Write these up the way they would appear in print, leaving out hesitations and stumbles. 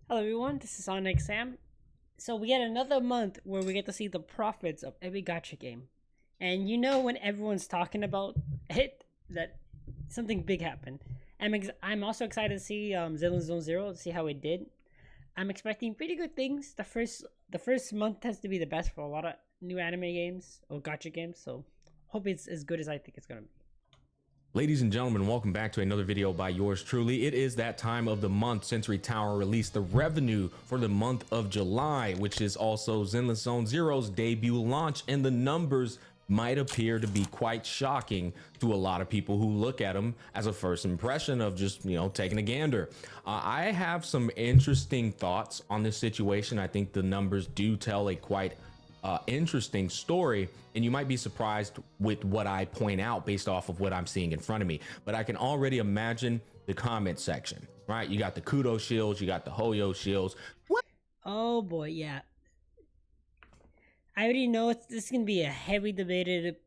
Hello everyone, this is Sonic Sam. So we get another month where we get to see the profits of every gacha game. And you know when everyone's talking about it, that something big happened. I'm also excited to see Zenless Zone Zero, to see how it did. I'm expecting pretty good things. The first month tends to be the best for a lot of new anime games or gacha games, so hope it's as good as I think it's gonna be. Ladies and gentlemen, welcome back to another video by yours truly. It is that time of the month. Century Tower released the revenue for the month of July, which is also Zenless Zone Zero's debut launch, and the numbers might appear to be quite shocking to a lot of people who look at them as a first impression of just, taking a gander. I have some interesting thoughts on this situation. I think the numbers do tell a quite interesting story, and you might be surprised with what I point out based off of what I'm seeing in front of me. But I can already imagine the comment section, right? You got the kudo shields, you got the hoyo shields. What? Oh boy, yeah. I already know this is gonna be a heavy debated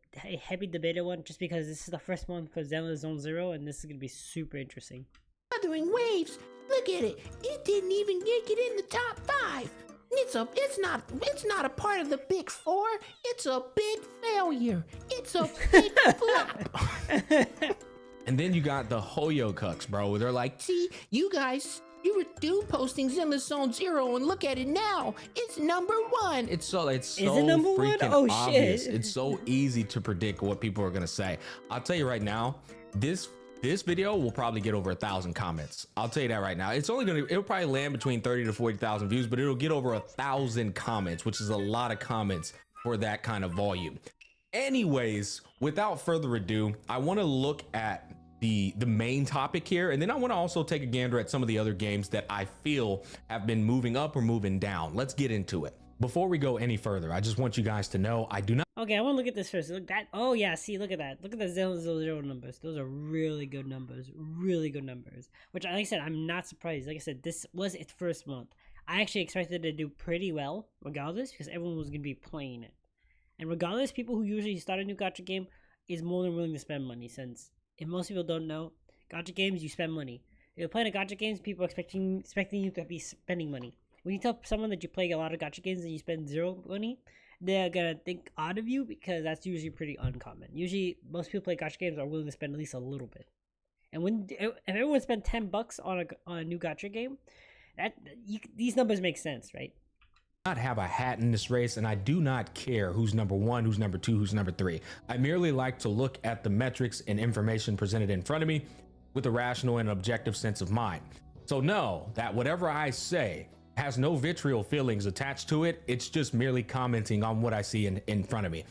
one, just because this is the first one for Zenless Zone Zero, and this is gonna be super interesting. Wuthering Waves, look at it. It didn't even make it in the top 5. It's not a part of the big 4. It's a big failure. It's a big flop. And then you got the hoyo cucks, bro. They're like, see, you guys, you were due posting Zenless Zone Zero, and look at it now. It's number 1. It's so Is it number freaking 1? Oh obvious. shit! It's so easy to predict what people are gonna say. I'll tell you right now, this video will probably get over 1,000 comments. I'll tell you that right now. It'll probably land between 30 to 40,000 views, but it'll get over 1,000 comments, which is a lot of comments for that kind of volume. Anyways, without further ado, I want to look at the main topic here, and then I want to also take a gander at some of the other games that I feel have been moving up or moving down. Let's get into it. Before we go any further, I just want you guys to know I do not. Okay, I want to look at this first. Look that. Oh yeah, see, look at that. Look at the Zenless Zone Zero numbers. Those are really good numbers. Really good numbers. Which, like I said, I'm not surprised. Like I said, this was its first month. I actually expected it to do pretty well, regardless, because everyone was gonna be playing it. And regardless, people who usually start a new gacha game is more than willing to spend money. Since if most people don't know, gacha games you spend money. If you're playing a gacha games, people are expecting you to be spending money. When you tell someone that you play a lot of gacha games and you spend zero money, they're gonna think odd of you, because that's usually pretty uncommon. Usually, most people play gacha games are willing to spend at least a little bit. And if everyone spent $10 on a new gacha game, these numbers make sense, right? Not have a hat in this race, and I do not care who's number 1, who's number 2, who's number 3. I merely like to look at the metrics and information presented in front of me with a rational and objective sense of mind. So know that whatever I say has no vitriol feelings attached to it. It's just merely commenting on what I see in front of me.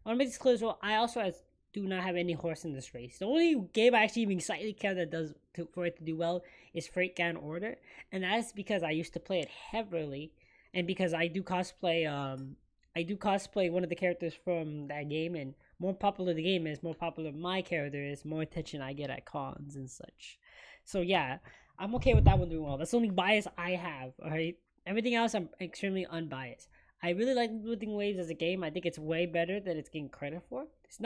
I want to make this clear as well. I also do not have any horse in this race. The only game I actually even slightly care that for it to do well is Freight Gun Order, and that's because I used to play it heavily, and because I do cosplay. I do cosplay one of the characters from that game, and more popular the game is, more popular my character is, more attention I get at cons and such. So yeah, I'm okay with that one doing well. That's the only bias I have, alright? Everything else, I'm extremely unbiased. I really like Wuthering Waves as a game. I think it's way better than it's getting credit for. It's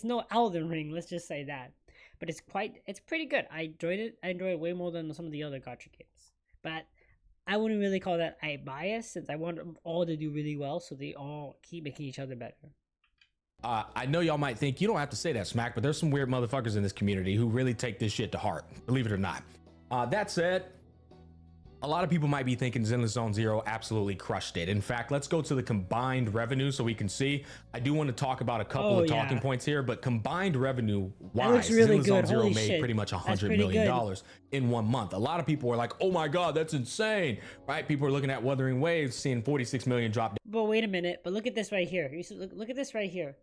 no Elden Ring, let's just say that. But it's pretty good. I enjoyed it. I enjoyed it way more than some of the other gacha games. But I wouldn't really call that a bias, since I want them all to do really well, so they all keep making each other better. I know y'all might think you don't have to say that, Smack, but there's some weird motherfuckers in this community who really take this shit to heart, believe it or not. That said, a lot of people might be thinking Zenless Zone Zero absolutely crushed it. In fact, let's go to the combined revenue so we can see. I do want to talk about a couple of talking points here, but combined revenue wise, really Zenless Zone Zero Holy made shit. pretty much $100 million in 1 month. A lot of people were like, oh my God, that's insane, right? People are looking at Wuthering Waves, seeing 46 million drop. But wait a minute, but look at this right here. Look at this right here.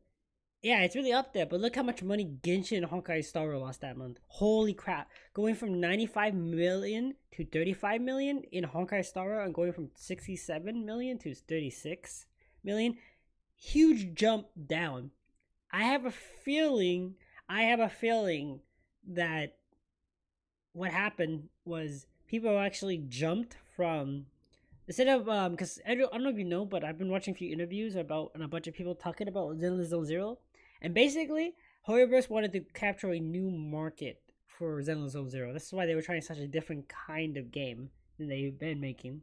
Yeah, it's really up there, but look how much money Genshin and Honkai Star Rail lost that month. Holy crap. Going from 95 million to 35 million in Honkai Star Rail, and going from 67 million to 36 million. Huge jump down. I have a feeling that what happened was people actually jumped from, instead of because I don't know if you know, but I've been watching a few interviews and a bunch of people talking about Zenless Zone Zero, and basically Hoyoverse wanted to capture a new market for Zenless Zone Zero. This is why they were trying such a different kind of game. than they've been making.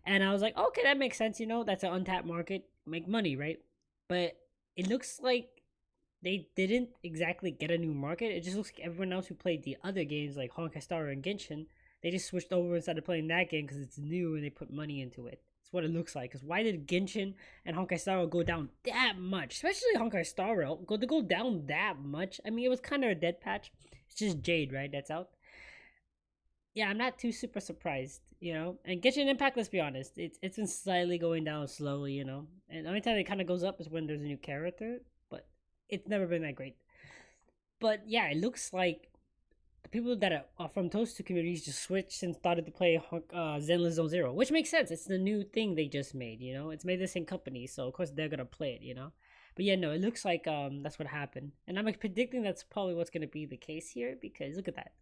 And I was like, okay, that makes sense. That's an untapped market, make money, right? But it looks like they didn't exactly get a new market. It just looks like everyone else who played the other games like Honkai Star and Genshin, they just switched over and started playing that game because it's new and they put money into it. That's what it looks like. Because why did Genshin and Honkai Star Rail go down that much? Especially Honkai Star Rail, to go down that much. I mean, it was kind of a dead patch. It's just Jade, right? That's out. Yeah, I'm not too super surprised, And Genshin Impact, let's be honest, it's been slightly going down slowly, And the only time it kind of goes up is when there's a new character, but it's never been that great. But yeah, it looks like the people that are from those two communities just switched and started to play Zenless Zone Zero, which makes sense. It's the new thing they just made, It's made the same company, so of course they're gonna play it, But yeah, no, it looks like that's what happened, and I'm predicting that's probably what's gonna be the case here because look at that.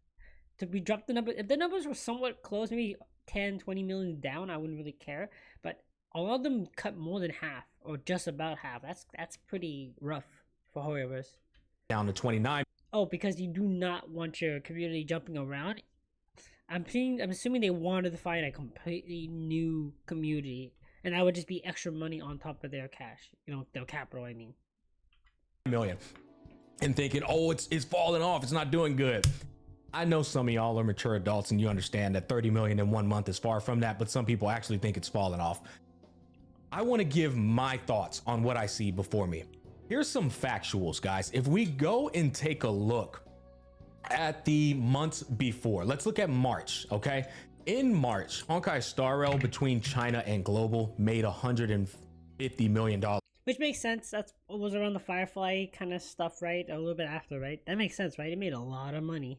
To be dropped the number, if the numbers were somewhat close, maybe 10, 20 million down, I wouldn't really care. But a lot of them cut more than half or just about half. That's pretty rough for Horrorverse. Down to 29. Oh, because you do not want your community jumping around. I'm assuming they wanted to find a completely new community, and that would just be extra money on top of their cash, their capital. I mean, million, and thinking, oh, it's falling off. It's not doing good. I know some of y'all are mature adults and you understand that 30 million in 1 month is far from that, but some people actually think it's falling off. I want to give my thoughts on what I see before me. Here's some factuals, guys. If we go and take a look at the months before, let's look at March, okay? In March, Honkai Star Rail between China and global made $150 million. Which makes sense. That was around the Firefly kind of stuff, right? A little bit after, right? That makes sense, right? It made a lot of money.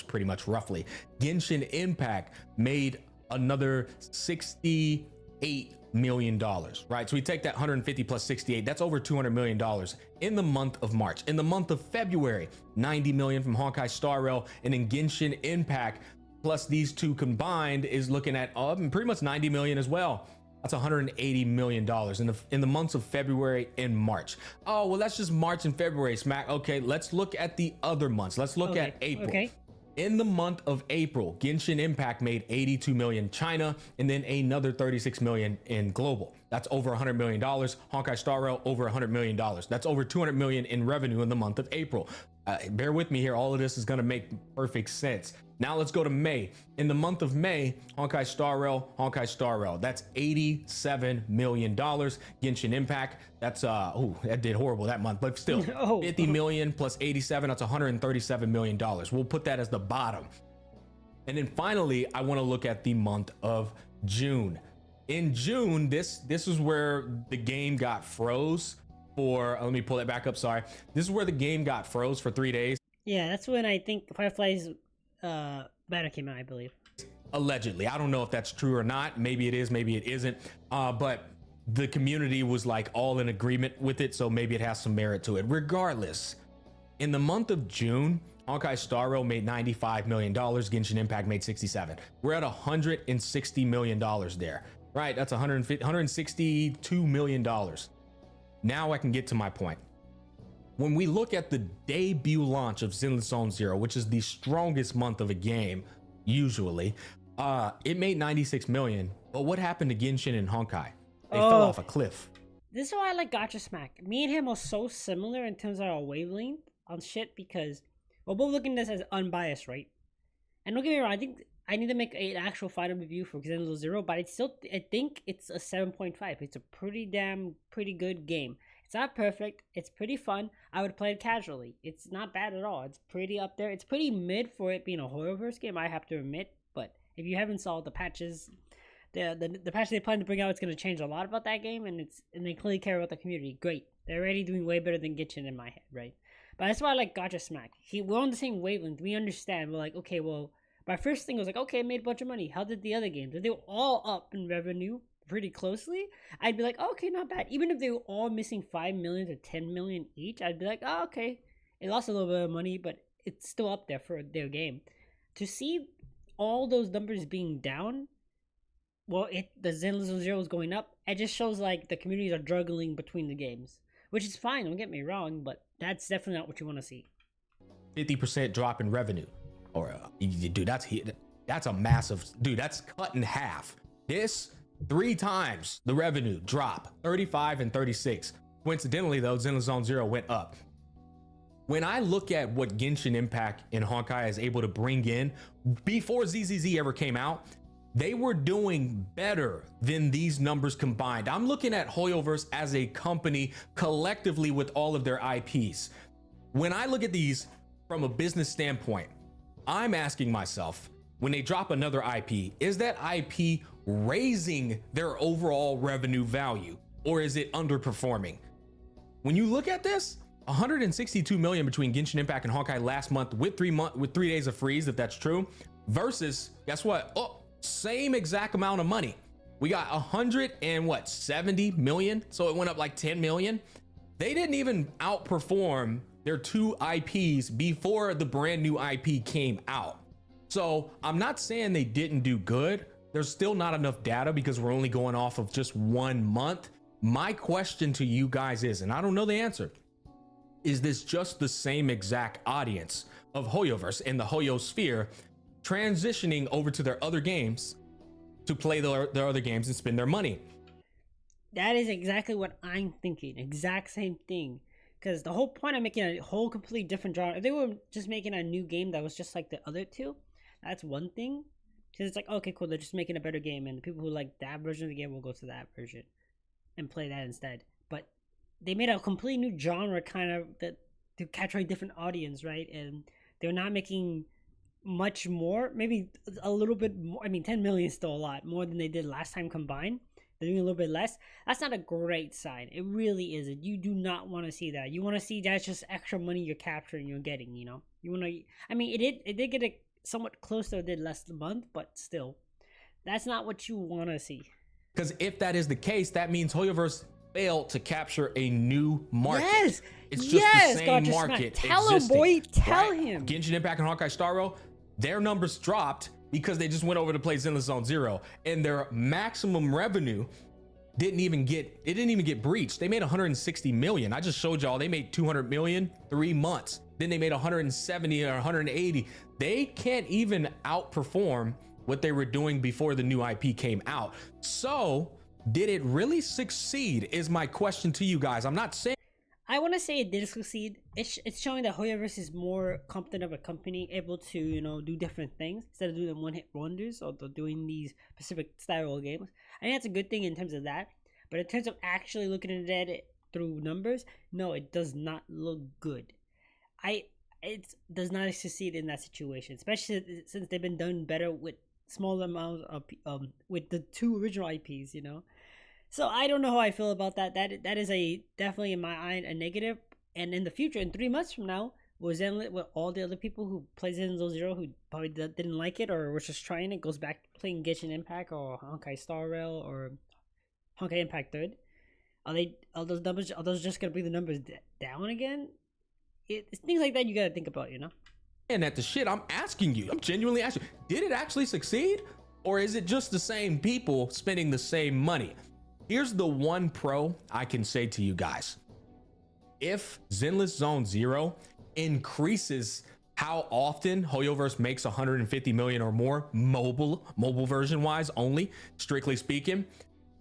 Pretty much roughly. Genshin Impact made another $68 million, right? So we take that 150 plus 68, that's over $200 million in the month of March. In the month of February, 90 million from Honkai Star Rail, and then Genshin Impact plus these two combined is looking at pretty much 90 million as well. That's $180 million in the months of February and March. Oh, well, that's just March and February, Smack. Okay, let's look at the other months. Let's look at April. Okay. In the month of April, Genshin Impact made 82 million China, and then another 36 million in global. That's over $100 million. Honkai Star Rail, over $100 million. That's over 200 million in revenue in the month of April. Bear with me here. All of this is going to make perfect sense. Now let's go to May. In the month of May, Honkai Star Rail, that's $87 million. Genshin Impact, that's that did horrible that month, but still 50 million plus 87, that's $137 million. We'll put that as the bottom. And then finally, I want to look at the month of June. In June, this is where the game got froze for, let me pull that back up, sorry. This is where the game got froze for 3 days. Yeah, that's when I think Firefly's banner came out, I believe. Allegedly. I don't know if that's true or not. Maybe it is, maybe it isn't. But the community was like all in agreement with it, so maybe it has some merit to it. Regardless, in the month of June, Honkai Star Rail made $95 million. Genshin Impact made 67. We're at $160 million there. Right, that's $162 million. Now I can get to my point. When we look at the debut launch of Zenless Zone Zero, which is the strongest month of a game, usually, it made 96 million. But what happened to Genshin and Honkai? They fell off a cliff. This is why I like Gacha Smack. Me and him are so similar in terms of our wavelength on shit because we're both looking at this as unbiased, right? And don't get me wrong, I think I need to make an actual final review for Zenless Zone Zero, but I think it's a 7.5. It's a pretty good game. It's not perfect. It's pretty fun. I would play it casually. It's not bad at all. It's pretty up there. It's pretty mid for it being a Horrorverse game, I have to admit. But if you haven't saw the patches, the patch they plan to bring out, it's going to change a lot about that game, and they clearly care about the community. Great. They're already doing way better than Genshin in my head, right? But that's why I like Gacha Smack. We're on the same wavelength. We understand. We're like, okay, well, my first thing was like, okay, I made a bunch of money. How did the other games? If they were all up in revenue pretty closely, I'd be like, oh, okay, not bad. Even if they were all missing 5 million to 10 million each, I'd be like, oh, okay, it lost a little bit of money, but it's still up there for their game. To see all those numbers being down, well, the Zenless Zone Zero is going up. It just shows like the communities are juggling between the games, which is fine. Don't get me wrong, but that's definitely not what you want to see. 50% drop in revenue, or dude, That's a massive, dude, that's cut in half. This 3 times the revenue drop, 35 and 36. Coincidentally though, Zenless Zone Zero went up. When I look at what Genshin Impact and Honkai is able to bring in before ZZZ ever came out, they were doing better than these numbers combined. I'm looking at Hoyoverse as a company collectively with all of their IPs. When I look at these from a business standpoint, I'm asking myself, when they drop another IP, is that IP raising their overall revenue value, or is it underperforming? When you look at this, 162 million between Genshin Impact and Honkai last month with 3 days of freeze, if that's true, versus guess what? Oh, same exact amount of money. We got 170 million, so it went up like 10 million. They didn't even outperform their 2 IPs before the brand new IP came out. So I'm not saying they didn't do good. There's still not enough data because we're only going off of just 1 month. My question to you guys is, and I don't know the answer, is this just the same exact audience of Hoyoverse and the Hoyo sphere transitioning over to their other games to play their other games and spend their money? That is exactly what I'm thinking. Exact same thing. Because the whole point of making a whole completely different genre, if they were just making a new game that was just like the other 2, that's one thing. Because it's like, okay, cool, they're just making a better game, and the people who like that version of the game will go to that version and play that instead. But they made a completely new genre kind of that to capture a different audience, right? And they're not making much more, maybe a little bit more. I mean, 10 million is still a lot more than they did last time combined. They're doing a little bit less. That's not a great sign. It really isn't. You do not want to see that. You want to see that's just extra money you're capturing, you're getting, you know? You want to, I mean, it did get somewhat close to it did last month, but still, that's not what you want to see. Because if that is the case, that means Hoyoverse failed to capture a new market. Yes, it's just the same God, market. Tell him, boy. Tell him. Genshin Impact and Honkai Star Rail, their numbers dropped because they just went over to play Zenless Zone Zero, and their maximum revenue didn't even get breached. They made 160 million. I just showed y'all they made 200 million 3 months. Then they made 170 or 180. They can't even outperform what they were doing before the new IP came out. So did it really succeed is my question to you guys. I'm not saying I want to say it did succeed. It's showing that Hoyoverse is more competent of a company, able to, you know, do different things instead of doing one-hit wonders or doing these specific style of games. I think that's a good thing in terms of that. But in terms of actually looking at it through numbers, no, it does not look good. It does not succeed in that situation, especially since they've been done better with small amounts of with the 2 original IPs, you know. So I don't know how I feel about that. That is definitely in my eye a negative. And in the future, in 3 months from now, with all the other people who play Zenless Zone Zero who probably didn't like it or was just trying it, goes back to playing Genshin Impact or Honkai Star Rail or Honkai Impact 3rd, are those just gonna bring the numbers down again? It's things like that you gotta think about, you know. And at the shit, I'm asking you, I'm genuinely asking, did it actually succeed, or is it just the same people spending the same money? Here's the one pro I can say to you guys. If Zenless Zone Zero increases how often Hoyoverse makes 150 million or more mobile version wise only, strictly speaking,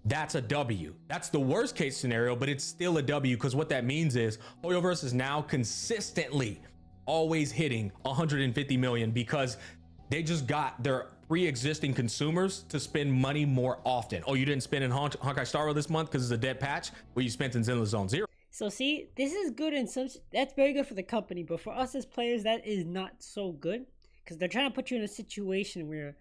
that's a W. That's the worst case scenario, but it's still a W, because what that means is Hoyoverse is now consistently always hitting 150 million because they just got their pre-existing consumers to spend money more often. Oh, you didn't spend in Honkai Star Rail this month because it's a dead patch? Well, you spent in Zenless Zone Zero. So see, this is good in some, that's very good for the company, but for us as players, that is not so good, because they're trying to put you in a situation where,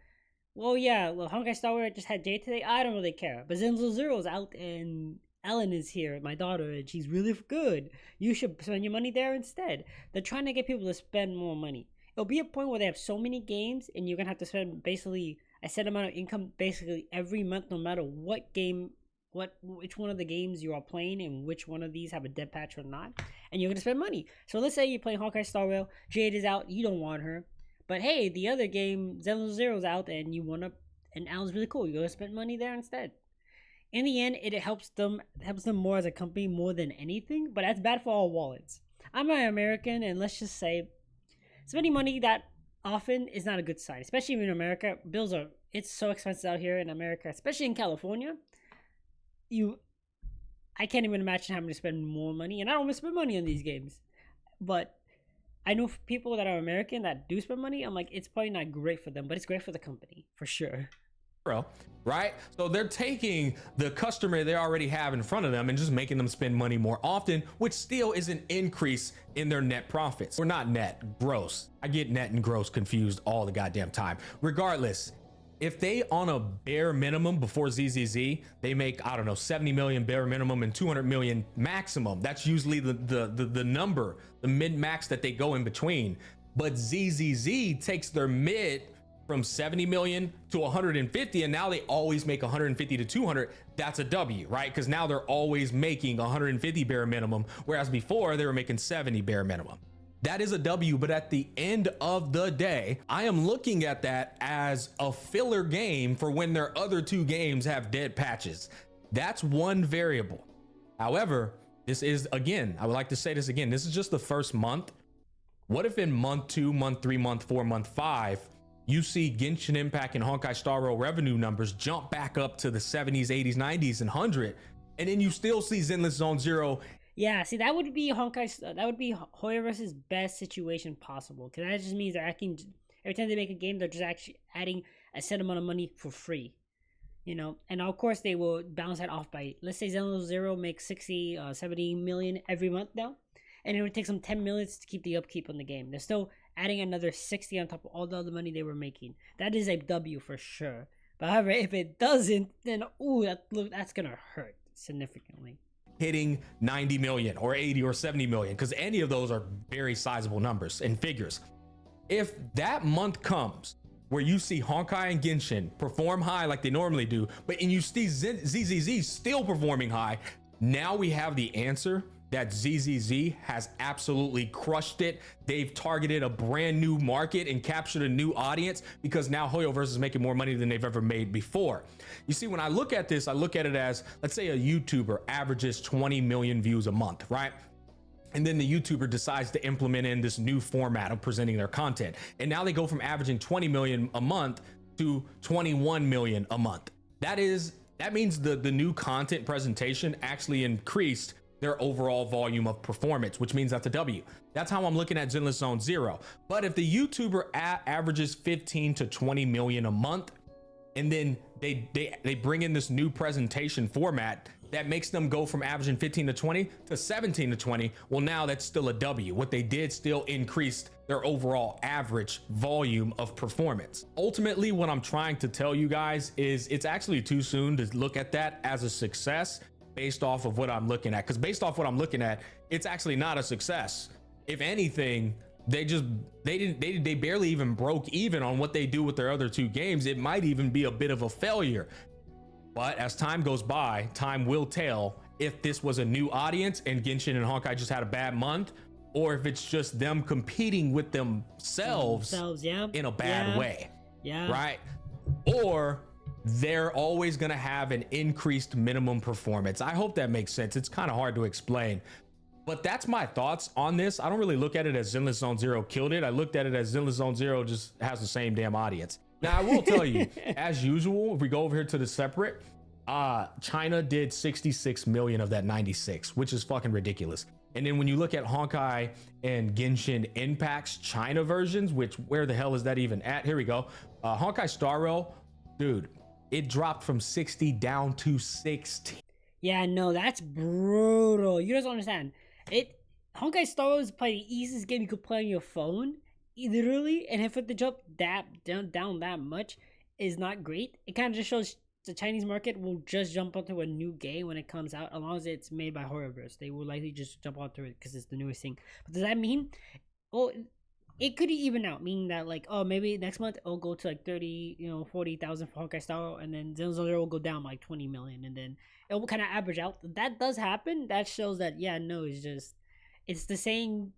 well, yeah, well, Honkai Star Rail just had Jade today, I don't really care, but Zenless Zero is out and Ellen is here, my daughter, and she's really good. You should spend your money there instead. They're trying to get people to spend more money. It'll be a point where they have so many games and you're gonna have to spend basically a set amount of income basically every month, no matter what game, which one of the games you are playing and which one of these have a dead patch or not, and you're gonna spend money. So let's say you're playing Honkai Star Rail, Jade is out, you don't want her, but hey, the other game, Zenless Zero's out and you wanna, and Alan's really cool, you're gonna spend money there instead. In the end, it helps them more as a company more than anything, but that's bad for all wallets. I'm an American, and let's just say spending money that often is not a good sign, especially in America. It's so expensive out here in America, especially in California. I can't even imagine having to spend more money, and I don't want to spend money on these games. But I know people that are American that do spend money. I'm like, it's probably not great for them, but it's great for the company for sure. Right? So they're taking the customer they already have in front of them and just making them spend money more often, which still is an increase in their net profits. Or not net, gross. I get net and gross confused all the goddamn time. Regardless, if they on a bare minimum before ZZZ, they make, I don't know, 70 million bare minimum and 200 million maximum. That's usually the number, the mid max that they go in between. But ZZZ takes their mid from 70 million to 150, and now they always make 150 to 200. That's a W, right? Because now they're always making 150 bare minimum, whereas before they were making 70 bare minimum. That is a W, but at the end of the day, I am looking at that as a filler game for when their other two games have dead patches. That's one variable. However, this is, again, I would like to say this again, this is just the first month. What if in month 2, month 3, month 4, month 5, you see Genshin Impact and Honkai Star Rail revenue numbers jump back up to the 70s, 80s, 90s, and 100, and then you still see Zenless Zone Zero. Yeah, see, that would be that would be Hoyoverse's best situation possible, because that just means they're acting, every time they make a game, they're just actually adding a set amount of money for free, you know, and of course they will bounce that off by, let's say Zenless Zero makes 60, 70 million every month now, and it would take them 10 minutes to keep the upkeep on the game. They're still adding another 60 on top of all the other money they were making. That is a W for sure. But however, if it doesn't, then that's gonna hurt significantly. Hitting 90 million or 80 or 70 million, because any of those are very sizable numbers and figures. If that month comes where you see Honkai and Genshin perform high like they normally do, and you see ZZZ still performing high, now we have the answer that ZZZ has absolutely crushed it. They've targeted a brand new market and captured a new audience, because now Hoyoverse is making more money than they've ever made before. You see, when I look at this, I look at it as, let's say a YouTuber averages 20 million views a month, right? And then the YouTuber decides to implement in this new format of presenting their content. And now they go from averaging 20 million a month to 21 million a month. That means the new content presentation actually increased their overall volume of performance, which means that's a W. That's how I'm looking at Zenless Zone Zero. But if the YouTuber averages 15 to 20 million a month, and then they bring in this new presentation format that makes them go from averaging 15 to 20 to 17 to 20, well, now that's still a W. What they did still increased their overall average volume of performance. Ultimately, what I'm trying to tell you guys is it's actually too soon to look at that as a success based off of what I'm looking at, because based off what I'm looking at, it's actually not a success. If anything, they barely even broke even on what they do with their other two games. It might even be a bit of a failure. But as time goes by, time will tell if this was a new audience and Genshin and Honkai just had a bad month, or if it's just them competing with themselves in a bad way. Yeah. Right? Or they're always going to have an increased minimum performance. I hope that makes sense. It's kind of hard to explain, but that's my thoughts on this. I don't really look at it as Zenless Zone Zero killed it. I looked at it as Zenless Zone Zero just has the same damn audience. Now, I will tell you, as usual, if we go over here to the separate, China did 66 million of that 96, which is fucking ridiculous. And then when you look at Honkai and Genshin Impact's China versions, which where the hell is that even at? Here we go. Honkai Star Rail, dude, it dropped from 60 down to 60. Yeah, no, that's brutal. You don't understand. Honkai Star Rail is probably the easiest game you could play on your phone, literally, and if it jump down that much is not great. It kind of just shows the Chinese market will just jump onto a new game when it comes out, as long as it's made by Hoyoverse. They will likely just jump onto it because it's the newest thing. But does that mean, well, it could even out, meaning that like, oh, maybe next month it'll go to like 30, 40,000 for Honkai Star Rail, and then Zenless Zero will go down like 20 million, and then it will kind of average out. That does happen. That shows that, yeah, no, it's the same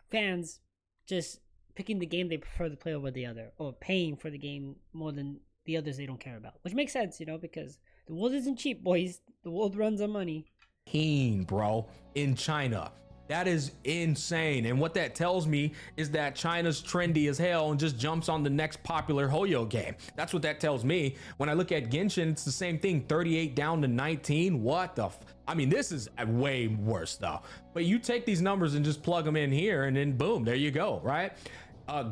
fans just picking the game they prefer to play over the other, or paying for the game more than the others they don't care about, which makes sense, because the world isn't cheap, boys. The world runs on money. Bro, in China, That is insane. And what that tells me is that China's trendy as hell and just jumps on the next popular Hoyo game. That's what that tells me. When I look at Genshin, it's the same thing. 38 down to 19. What the I mean, this is way worse though. But you take these numbers and just plug them in here and then boom, there you go, right?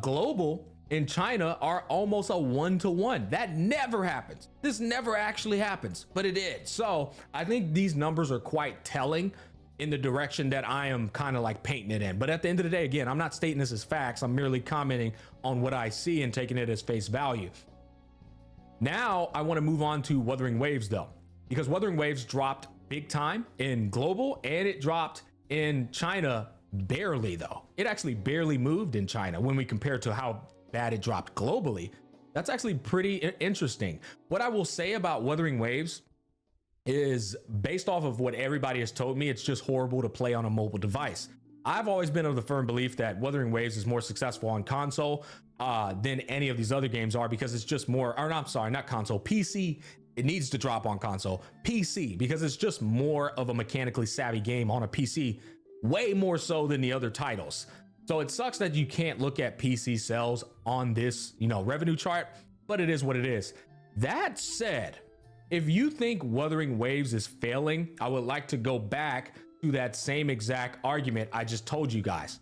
Global in China are almost a 1-to-1. That never happens. This never actually happens, but it did. So I think these numbers are quite telling in the direction that I am kind of like painting it in. But at the end of the day, again, I'm not stating this as facts. I'm merely commenting on what I see and taking it as face value. Now I want to move on to Wuthering Waves though, because Wuthering Waves dropped big time in global and it dropped in China barely though. It actually barely moved in China when we compare to how bad it dropped globally. That's actually pretty interesting. What I will say about Wuthering Waves is based off of what everybody has told me, it's just horrible to play on a mobile device. I've always been of the firm belief that Wuthering Waves is more successful on console than any of these other games are, because it's just more, or I'm sorry, not console, PC. It needs to drop on console, PC, because it's just more of a mechanically savvy game on a PC, way more so than the other titles. So it sucks that you can't look at PC sales on this, revenue chart, but it is what it is. That said, if you think Wuthering Waves is failing, I would like to go back to that same exact argument I just told you guys.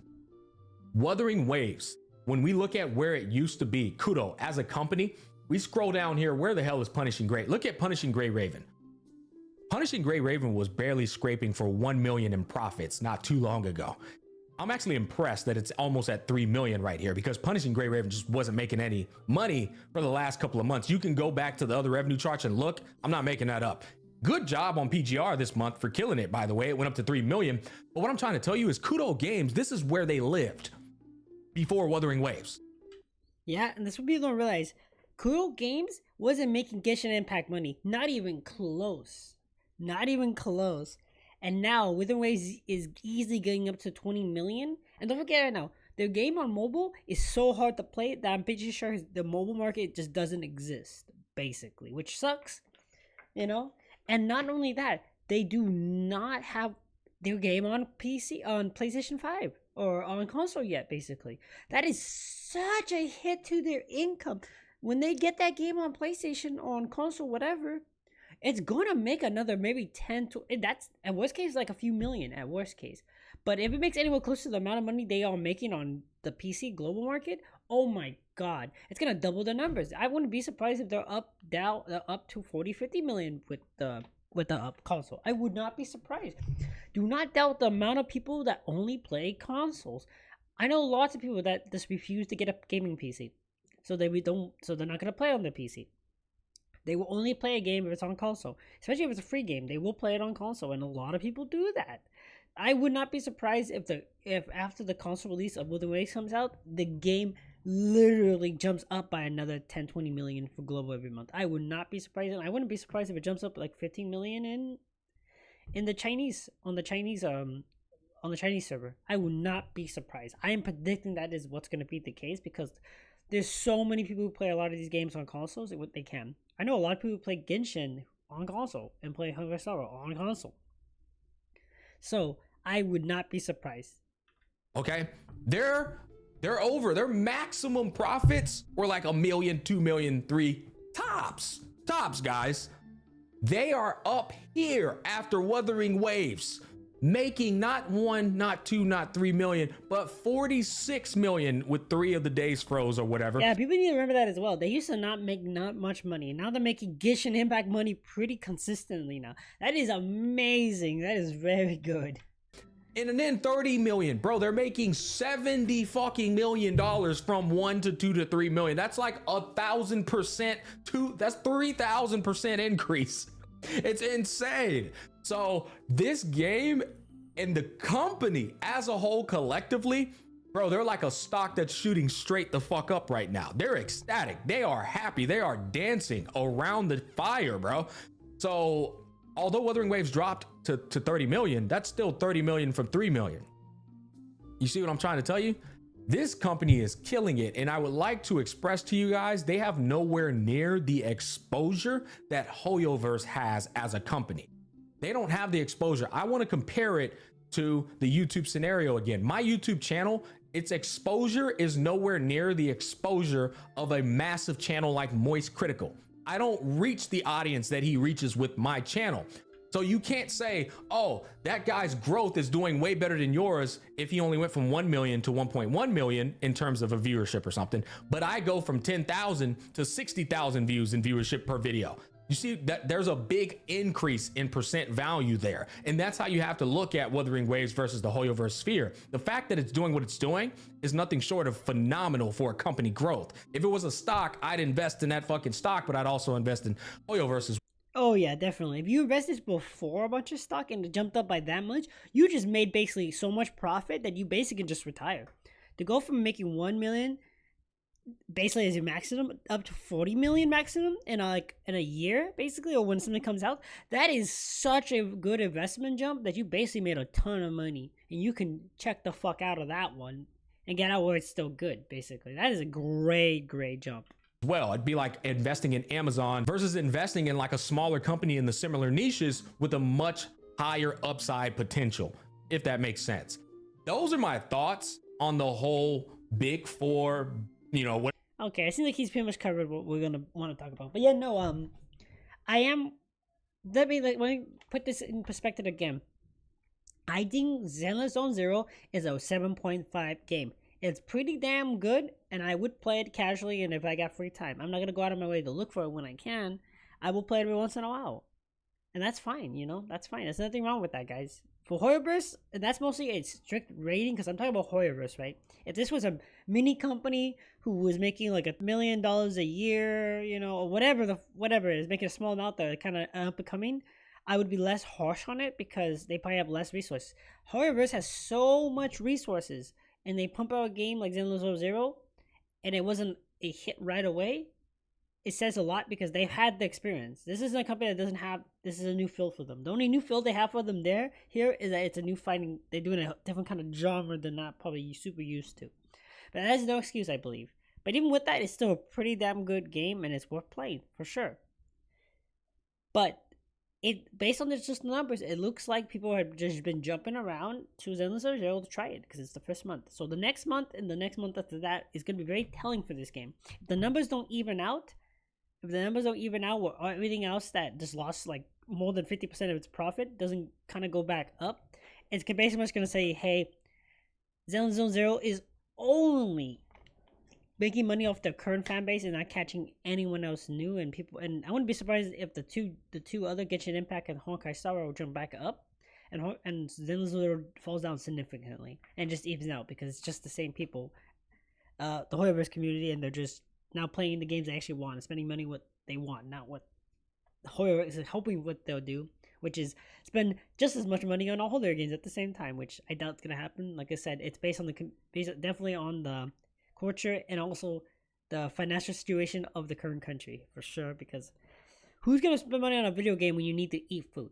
Wuthering Waves, when we look at where it used to be, Kudo as a company, we scroll down here, where the hell is Punishing Gray? Look at Punishing Gray Raven. Punishing Gray Raven was barely scraping for 1 million in profits not too long ago. I'm actually impressed that it's almost at 3 million right here, because Punishing Gray Raven just wasn't making any money for the last couple of months. You can go back to the other revenue charts and look, I'm not making that up. Good job on PGR this month for killing it, by the way. It went up to 3 million. But what I'm trying to tell you is Kudo Games, this is where they lived before Wuthering Waves. Yeah, and this what people don't realize. Kudo Games wasn't making Genshin Impact money. Not even close. Not even close. And now Wuthering Waves is easily getting up to 20 million. And don't forget right now, their game on mobile is so hard to play that I'm pretty sure the mobile market just doesn't exist, basically, which sucks, And not only that, they do not have their game on PC, on PlayStation 5 or on console yet, basically. That is such a hit to their income. When they get that game on PlayStation, on console, whatever, it's gonna make another maybe 10 to, that's at worst case like a few million at worst case. But if it makes anywhere close to the amount of money they are making on the PC global market, oh my god, it's gonna double the numbers. I wouldn't be surprised if they're up to 40-50 million with the console. I would not be surprised. Do not doubt the amount of people that only play consoles. I know lots of people that just refuse to get a gaming PC, so they're not gonna play on the PC. They will only play a game if it's on console, especially if it's a free game. They will play it on console, and a lot of people do that. I would not be surprised if after the console release of Wuthering Waves comes out, the game literally jumps up by another 10-20 million for global every month. I would not be surprised, and I wouldn't be surprised if it jumps up like 15 million in the Chinese on the Chinese server. I would not be surprised. I am predicting that is what's going to be the case, because there's so many people who play a lot of these games on consoles. They can. I know a lot of people who play Genshin on console and play Hungry Star on console. So I would not be surprised. Okay, they're over. Their maximum profits were like 1 million, 2 million, 3 tops, guys. They are up here after Wuthering Waves, making not 1, not 2, not 3 million, but 46 million with 3 of the days froze or whatever. Yeah, people need to remember that as well. They used to not make much money. Now they're making Genshin Impact money pretty consistently now. That is amazing. That is very good. And then 30 million, bro. They're making 70 fucking million dollars from 1 to 2 to 3 million. That's like 1,000% that's 3,000% increase. It's insane. So this game and the company as a whole collectively, bro, they're like a stock that's shooting straight the fuck up right now. They're ecstatic. They are happy. They are dancing around the fire, bro. So although Wuthering Waves dropped to 30 million, that's still 30 million from 3 million. You see what I'm trying to tell you? This company is killing it, and I would like to express to you guys, they have nowhere near the exposure that Hoyoverse has as a company. They don't have the exposure. I want to compare it to the YouTube scenario again. My YouTube channel, its exposure is nowhere near the exposure of a massive channel like Moist Critical. I don't reach the audience that he reaches with my channel. So you can't say, oh, that guy's growth is doing way better than yours if he only went from 1 million to 1.1 million in terms of a viewership or something. But I go from 10,000 to 60,000 views in viewership per video. You see that there's a big increase in percent value there. And that's how you have to look at Wuthering Waves versus the Hoyoverse Sphere. The fact that it's doing what it's doing is nothing short of phenomenal for a company growth. If it was a stock, I'd invest in that fucking stock, but I'd also invest in Hoyoverse as Oh yeah, definitely. If you invested before a bunch of stock and it jumped up by that much, you just made basically so much profit that you basically just retire. To go from making 1 million basically as your maximum up to 40 million maximum in a year basically, or when something comes out, that is such a good investment jump that you basically made a ton of money, and you can check the fuck out of that one and get out where it's still good. Basically, that is a great jump. well. It'd be like investing in Amazon versus investing in like a smaller company in the similar niches with a much higher upside potential, if that makes sense. Those are my thoughts on the whole big four, you know, what. Okay, I seem like he's pretty much covered what we're gonna want to talk about. But yeah, no, I am. Let me put this in perspective again. I think Zenless Zone Zero is a 7.5 game. It's pretty damn good, and I would play it casually and if I got free time. I'm not gonna go out of my way to look for it when I can. I will play it every once in a while. And that's fine, you know? That's fine. There's nothing wrong with that, guys. For Hoyoverse, that's mostly a strict rating, because I'm talking about Hoyoverse, right? If this was a mini company who was making like $1 million a year, you know, or whatever it is, making a small amount that are kind of up and coming, I would be less harsh on it because they probably have less resources. Hoyoverse has so much resources, and they pump out a game like Zenless Zone Zero, and it wasn't a hit right away. It says a lot because they've had the experience. This is a company that doesn't have. This is a new field for them. The only new field they have for them here is that it's a new fighting. They're doing a different kind of genre than not probably super used to. But that's no excuse, I believe. But even with that, it's still a pretty damn good game, and it's worth playing for sure. But it, based on just the numbers, it looks like people have just been jumping around to Zenless Zone Zero to try it because it's the first month. So the next month and the next month after that is going to be very telling for this game. If the numbers don't even out. If the numbers don't even out, or everything else that just lost like more than 50% of its profit doesn't kind of go back up, it's basically much going to say, hey, Zenless Zone Zero is only making money off their current fan base and not catching anyone else new and people. And I wouldn't be surprised if the two other Genshin Impact and Honkai Star will jump back up, and Zenless Zone Zero falls down significantly and just evens out because it's just the same people, the Hoyoverse community, and they're just now playing the games they actually want and spending money what they want, not what Hoyer is hoping what they'll do, which is spend just as much money on all their games at the same time, which I doubt is going to happen. Like I said, it's based definitely on the culture and also the financial situation of the current country, for sure, because who's going to spend money on a video game when you need to eat food?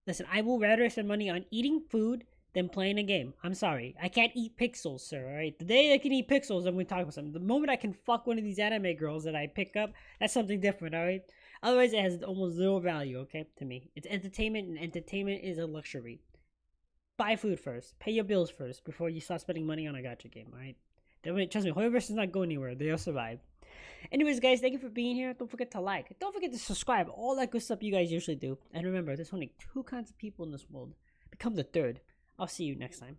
Listen, I will rather spend money on eating food than playing a game. I'm sorry. I can't eat pixels, sir, alright? The day I can eat pixels, I'm going to talk about something. The moment I can fuck one of these anime girls that I pick up, that's something different, alright? Otherwise, it has almost zero value, okay, to me. It's entertainment, and entertainment is a luxury. Buy food first. Pay your bills first before you start spending money on a gacha game, alright? Trust me, Hoyoverse is not going anywhere. They'll survive. Anyways, guys, thank you for being here. Don't forget to like. Don't forget to subscribe. All that good stuff you guys usually do. And remember, there's only 2 kinds of people in this world. Become the third. I'll see you next time.